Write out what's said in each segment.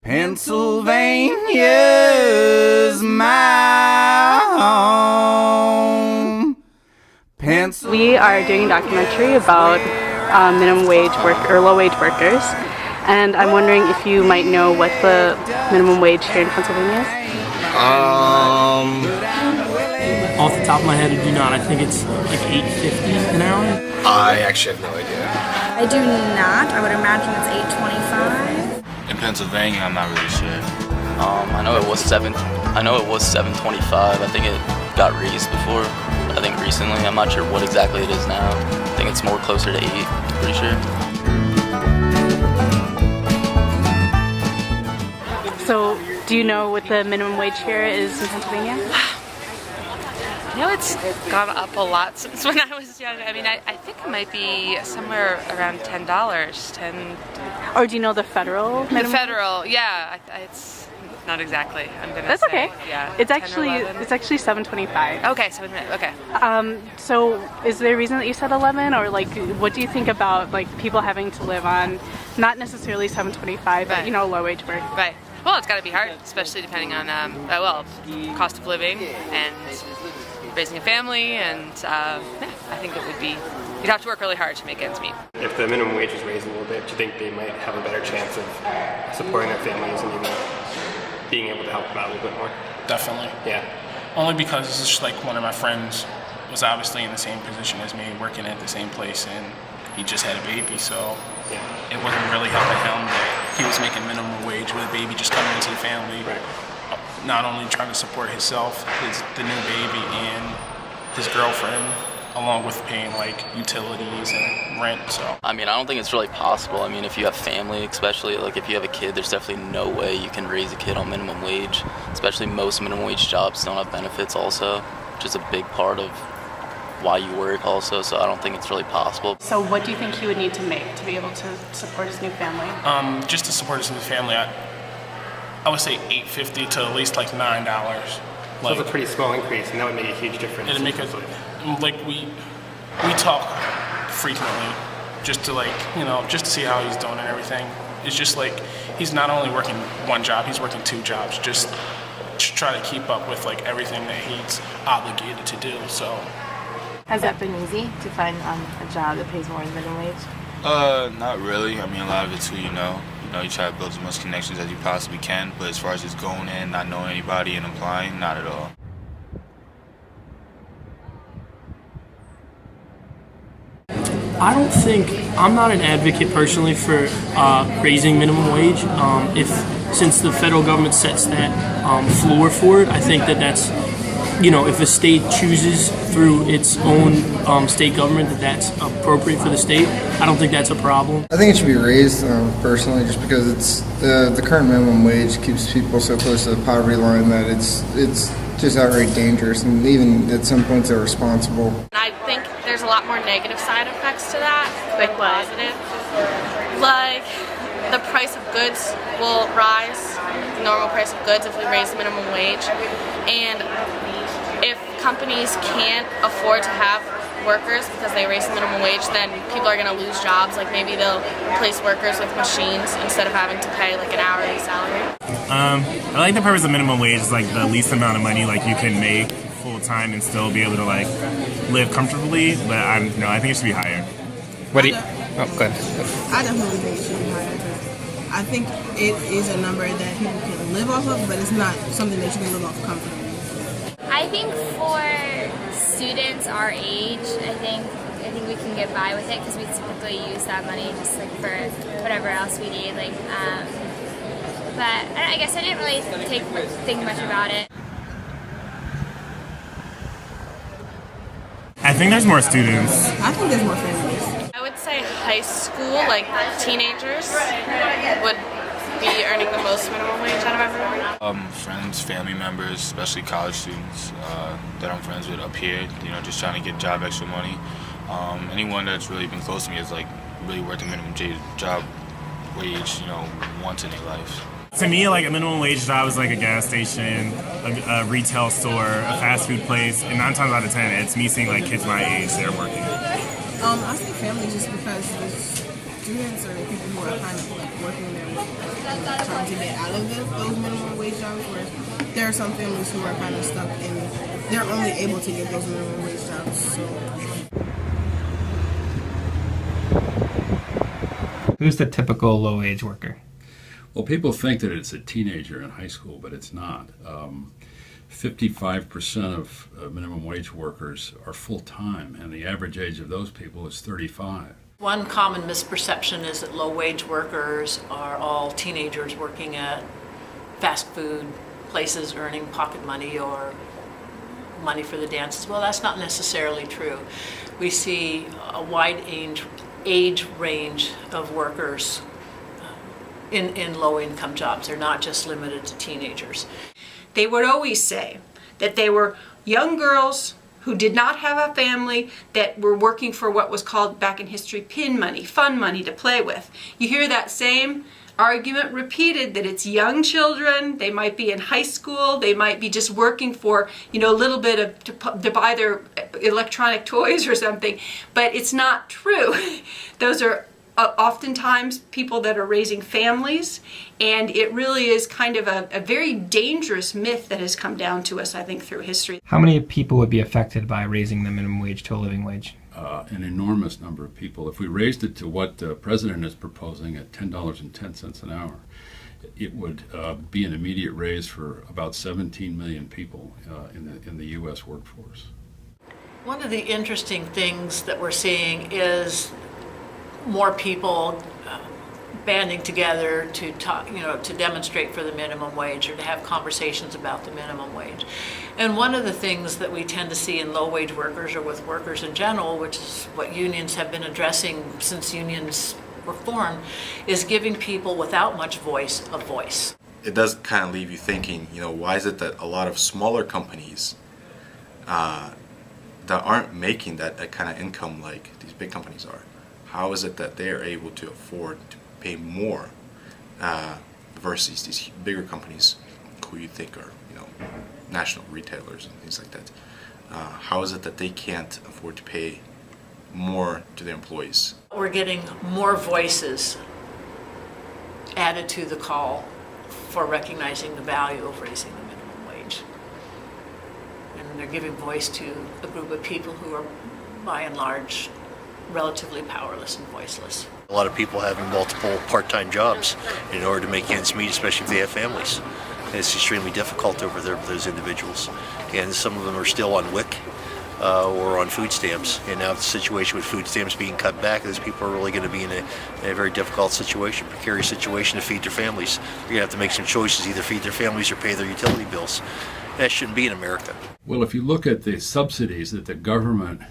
Pennsylvania's my home. We are doing a documentary about minimum wage or low wage workers, and I'm wondering if you might know what the minimum wage here in Pennsylvania is. Off the top of my head, I do not. I think it's like $8.50 an hour. I actually have no idea. I do not. I would imagine it's $8.25. In Pennsylvania, I'm not really sure. I know it was $7.25. I think it got raised before. I think recently. I'm not sure what exactly it is now. I think it's more closer to 8. Pretty sure. So, do you know what the minimum wage here is in Pennsylvania? You know, it's gone up a lot since when I was young. I mean, I think it might be somewhere around $10. Or do you know the federal minimum? The federal, yeah. It's not exactly. I'm gonna That's say, okay. Yeah. It's 10 or actually 11. it's actually $7.25. Okay, 7 minutes. Okay. So, is there a reason that you said 11, or like, what do you think about like people having to live on not necessarily $7.25, but low wage work? Right. Well, it's got to be hard, especially depending on cost of living and raising a family, and I think it would be, you'd have to work really hard to make ends meet. If the minimum wage is raised a little bit, do you think they might have a better chance of supporting their families and even being able to help them out a little bit more? Definitely. Yeah. Only because it's just like one of my friends was obviously in the same position as me, working at the same place, and he just had a baby, so it wasn't really helping him that he was making minimum wage with a baby just coming into the family. Right. Not only trying to support himself, the new baby, and his girlfriend, along with paying like utilities and rent. So I mean, I don't think it's really possible. I mean, if you have family, especially like if you have a kid, there's definitely no way you can raise a kid on minimum wage. Especially most minimum wage jobs don't have benefits also, which is a big part of why you work also. So I don't think it's really possible. So, what do you think he would need to make to be able to support his new family? Just to support his new family, I would say $8.50 to at least like $9. So it's a pretty small increase, and that would make a huge difference. It'd make us like we talk frequently, just to just to see how he's doing and everything. It's just like he's not only working one job, he's working 2 jobs, just to try to keep up with like everything that he's obligated to do. So has that been easy to find a job that pays more than minimum wage? Not really. I mean, a lot of it's who you know. You try to build as much connections as you possibly can, but as far as just going in, not knowing anybody and applying, not at all. I'm not an advocate personally for raising minimum wage. Since the federal government sets that floor for it, I think that's, if a state chooses through its own state government that's appropriate for the state, I don't think that's a problem. I think it should be raised personally, just because it's the current minimum wage keeps people so close to the poverty line that it's just outright dangerous, and even at some points irresponsible. I think there's a lot more negative side effects to that than positive. Like, the price of goods will rise, the normal price of goods, if we raise the minimum wage. And if companies can't afford to have workers because they raise the minimum wage, then people are going to lose jobs. Like, maybe they'll replace workers with machines instead of having to pay like an hourly salary. I like the purpose of minimum wage is like the least amount of money like you can make full time and still be able to like live comfortably. But I think it should be higher. What do you? Oh, go ahead. I definitely think it should be higher. I think it is a number that people can live off of, but it's not something that you can live off comfortably. I think for students our age, I think we can get by with it because we typically use that money just like for whatever else we need. But I guess I didn't really think much about it. I think there's more students. I think there's more families. I would say high school, like teenagers, would be earning the most minimum wage out of everyone. Friends, family members, especially college students that I'm friends with up here, just trying to get extra money. Anyone that's really been close to me has like really worked a minimum job wage, once in their life. To me, like a minimum wage job is like a gas station, a retail store, a fast food place, and 9 times out of 10, it's me seeing like kids my age that are working. I think family, just because the students are the people who are kind of like working there with trying to get out of those minimum wage jobs, where there are some families who are kind of stuck in, they're only able to get those minimum wage jobs. So. Who's the typical low-wage worker? Well, people think that it's a teenager in high school, but it's not. 55% of minimum wage workers are full-time, and the average age of those people is 35. One common misperception is that low-wage workers are all teenagers working at fast food places earning pocket money or money for the dances. Well, that's not necessarily true. We see a wide age range of workers in low-income jobs. They're not just limited to teenagers. They would always say that they were young girls who did not have a family that were working for what was called back in history pin money, fun money to play with. You hear that same argument repeated, that it's young children, they might be in high school, they might be just working for, a little bit of to buy their electronic toys or something, but it's not true. Those are oftentimes people that are raising families, and it really is kind of a very dangerous myth that has come down to us, I think, through history. How many people would be affected by raising the minimum wage to a living wage? An enormous number of people. If we raised it to what the president is proposing at $10.10 an hour, it would be an immediate raise for about 17 million people in the U.S. workforce. One of the interesting things that we're seeing is more people banding together to talk, to demonstrate for the minimum wage or to have conversations about the minimum wage. And one of the things that we tend to see in low-wage workers or with workers in general, which is what unions have been addressing since unions were formed, is giving people without much voice a voice. It does kind of leave you thinking, why is it that a lot of smaller companies that aren't making that kind of income like these big companies are? How is it that they are able to afford to pay more versus these bigger companies who you think are, national retailers and things like that? How is it that they can't afford to pay more to their employees? We're getting more voices added to the call for recognizing the value of raising the minimum wage. And they're giving voice to a group of people who are, by and large, relatively powerless and voiceless. A lot of people having multiple part-time jobs in order to make ends meet, especially if they have families. And it's extremely difficult over there for those individuals. And some of them are still on WIC or on food stamps. And now the situation with food stamps being cut back, those people are really going to be in a very difficult situation, precarious situation to feed their families. They're going to have to make some choices, either feed their families or pay their utility bills. That shouldn't be in America. Well, if you look at the subsidies that the government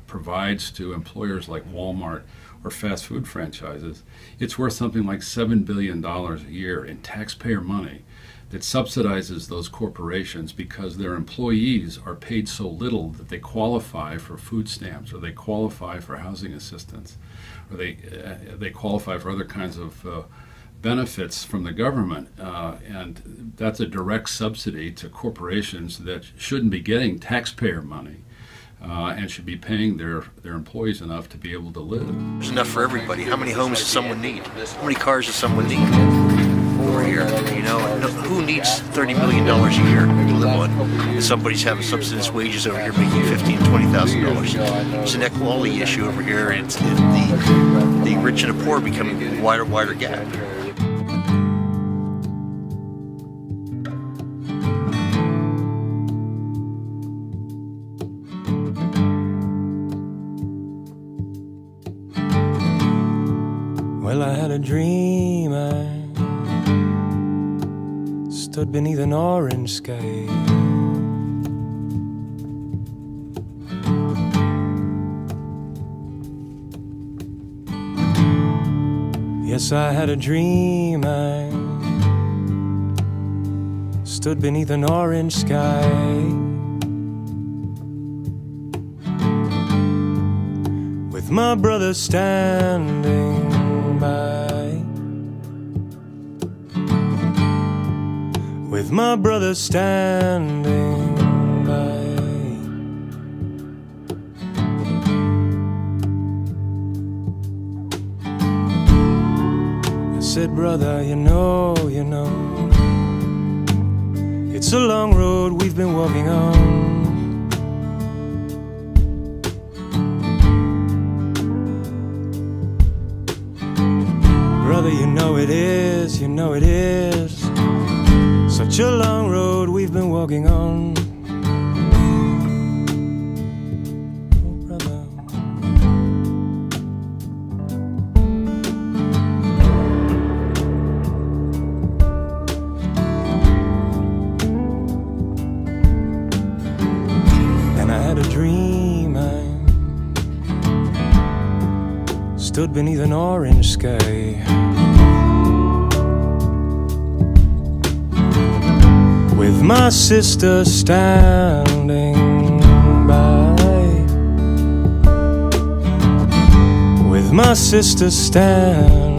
provides to employers like Walmart or fast food franchises, it's worth something like $7 billion a year in taxpayer money that subsidizes those corporations because their employees are paid so little that they qualify for food stamps, or they qualify for housing assistance, or they qualify for other kinds of benefits from the government, and that's a direct subsidy to corporations that shouldn't be getting taxpayer money and should be paying their employees enough to be able to live. There's enough for everybody. How many homes does someone need? How many cars does someone need? Over here, who needs $30 million a year to live on? And somebody's having subsistence wages over here making $15,000 to $20,000. It's an equality issue over here, and the rich and the poor becoming a wider gap. Well, I had a dream, I stood beneath an orange sky. Yes, I had a dream, I stood beneath an orange sky. With my brother standing by, with my brother standing by. said, brother, you know, it's a long road we've been walking on. Brother, you know it is, such a long road we've been walking on. Oh, brother. And I had a dream, I stood beneath an orange sky, with my sister standing by, with my sister standing